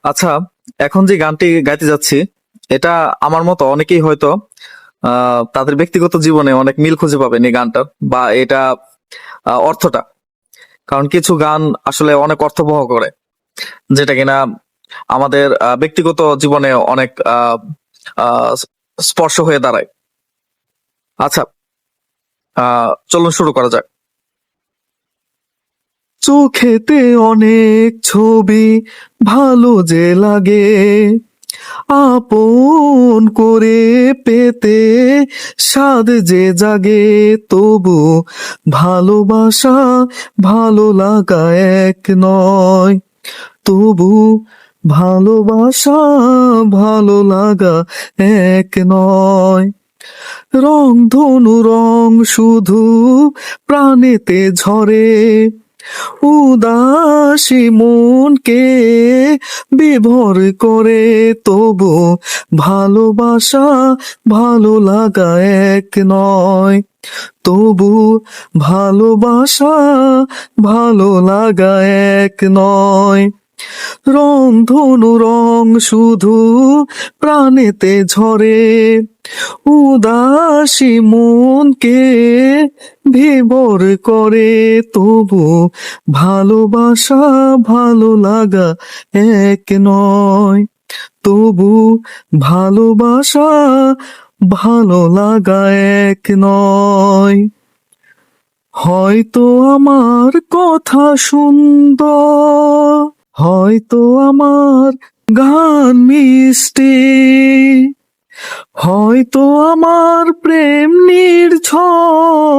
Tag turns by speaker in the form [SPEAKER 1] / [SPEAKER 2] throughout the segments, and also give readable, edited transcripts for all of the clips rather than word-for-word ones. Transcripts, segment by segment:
[SPEAKER 1] আচ্ছা, এখন যে গানটি গাইতে যাচ্ছি, এটা আমার মতো অনেকেই হয়তো তাদের ব্যক্তিগত জীবনে অনেক মিল খুঁজে পাবেন এই গানটার বা এটা অর্থটা। কারণ কিছু গান আসলে অনেক অর্থবহ করে, যেটা কিনা আমাদের ব্যক্তিগত জীবনে অনেক আহ, স্পর্শ হয়ে দাঁড়ায়। আচ্ছা, চলুন শুরু করা যাক। চোখেতে অনেক ছবি ভালো যে লাগে, আপন করে পেতে স্বাদ যে জাগে, তবু ভালোবাসা ভালো লাগা এক নয়। তবু ভালোবাসা ভালো লাগা এক নয়। রং ধনু রং শুধু প্রাণেতে ঝরে, উদাসী মনকে বিভোর করে, তবু ভালোবাসা ভালো লাগা এক নয়। তবু ভালোবাসা ভালো লাগা এক নয়। রংধনু রং শুধু প্রাণেতে ঝরে, উদাসী মনকে বিভোর করে, তবু ভালোবাসা ভালো লাগা এক নয়। তবু ভালোবাসা ভালো লাগা এক নয়। হয়তো আমার কথা সুন্দর, হয়তো আমার গান মিষ্টি, হয়তো আমার প্রেম নির্ঝর,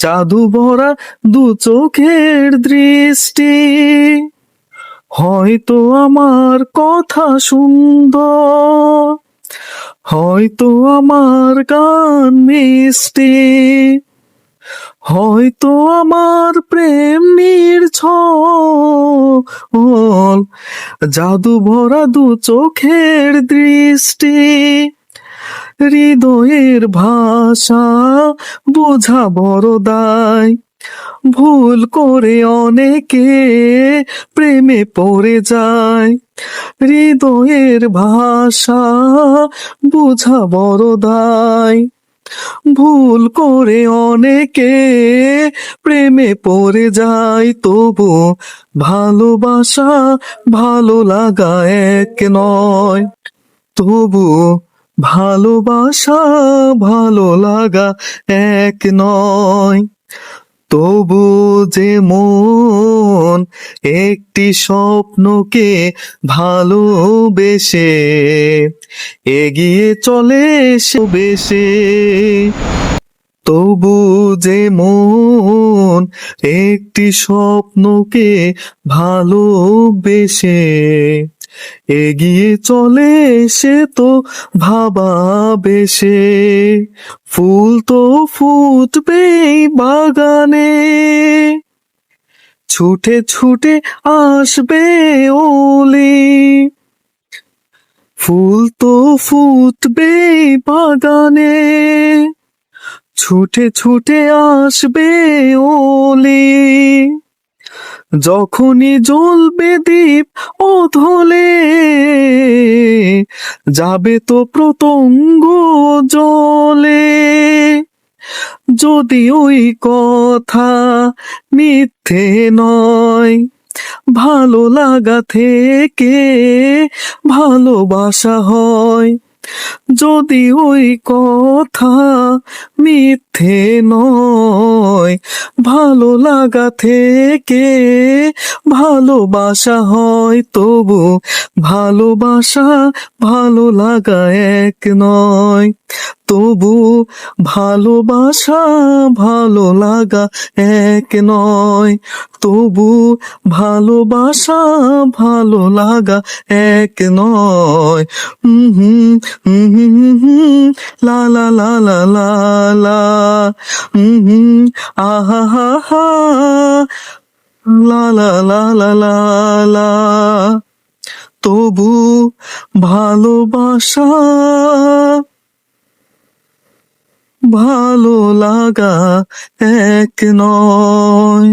[SPEAKER 1] জাদু ভরা দু চোখের দৃষ্টি। হয়তো আমার কথা সুন্দর, হয়তো আমার গান মিষ্টি, হয়তো আমার প্রেম নির্ঝর, জাদু ভরা দু চোখের দৃষ্টি। হৃদয়ের ভাষা বোঝা বড় দায়, ভুল করে অনেকে প্রেমে পড়ে যায়। হৃদয়ের ভাষা বোঝা বড় দায়, ভুল করে অনেকে প্রেমে পড়ে যায়, তবু ভালোবাসা ভালো লাগা এক নয়। তবু ভালোবাসা ভালো লাগা এক নয়। তবু যে মন একটি স্বপ্নকে ভালোবেসে এগিয়ে চলে সে বেশে, তবু যে মন একটি স্বপ্নকে ভালোবেসে এগিয়ে চলে, সে তো ভাবাবেশে। ফুল তো ফুটবেই বাগানে, ছুটে ছুটে আসবে ওলি। ফুল তো ফুটবেই বাগানে, ছুটে ছুটে আসবে ওলি। যখনই জ্বলবে দীপ অধলে, যাবে তো প্রতঙ্গ জলে। যদি ওই কথা মিথ্যে নয়, ভালো লাগা থেকে ভালোবাসা হয়। যদি ওই কথা মিথ্যে নয়, ভালো লাগা থেকে ভালোবাসা হয়, তবু ভালোবাসা ভালো লাগা এক নয়। তবু ভালোবাসা ভালো লাগা এক নয়। তবু ভালোবাসা ভালো লাগা এক নয়। হুম হুম হুম, লা লা লা লা লা লা, হুম, আহা হা হা, লা লা লা লা লা লা। তবু ভালোবাসা ভালো লাগা এক নয়।